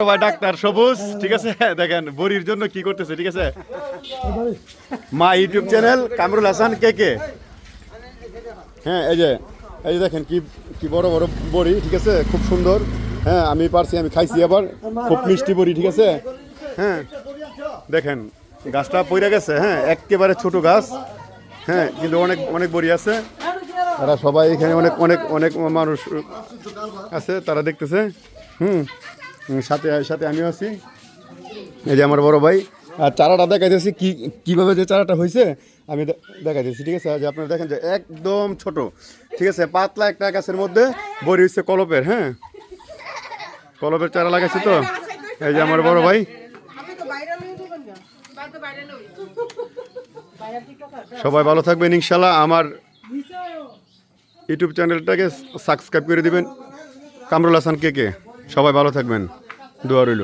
ভাই ডাক্তার সবুজ, ঠিক আছে। দেখেন বড়ির জন্য কি করতেছে, ঠিক আছে। মা ইউটিউব চ্যানেল কামরুল হাসান কে কে। হ্যাঁ, এই যে দেখেন কি কি বড় বড় বড়ি, ঠিক আছে, খুব সুন্দর। হ্যাঁ, আমি পারছি, আমি খাইছি, আবার খুব মিষ্টি বড়ি, ঠিক আছে। হ্যাঁ, দেখেন গাছটা পইরা গেছে, হ্যাঁ, একেবারে ছোট গাছ। হ্যাঁ, কিন্তু অনেক অনেক বড়ি আছে। তারা সবাই এখানে অনেক অনেক অনেক মানুষ আছে, তারা দেখতেছে। সাথে সাথে আমিও আছি। এই যে আমার বড় ভাই, আর চারাটা দেখাইতেছি কিভাবে যে চারাটা হয়েছে আমি দেখাইতেছি, ঠিক আছে। যে আপনারা দেখেন যে একদম ছোট, ঠিক আছে, পাতলা একটা গাছের মধ্যে বড়ি হচ্ছে কলপের। হ্যাঁ, কলপের চারা লাগাইছি তো। এই যে আমার বড় ভাই, সবাই ভালো থাকবেন ইনশাল্লাহ। আমার ইউটিউব চ্যানেলটাকে সাবস্ক্রাইব করে দিবেন, কামরুল হাসান কে কে। সবাই ভালো থাকবেন, দোয়া রইল।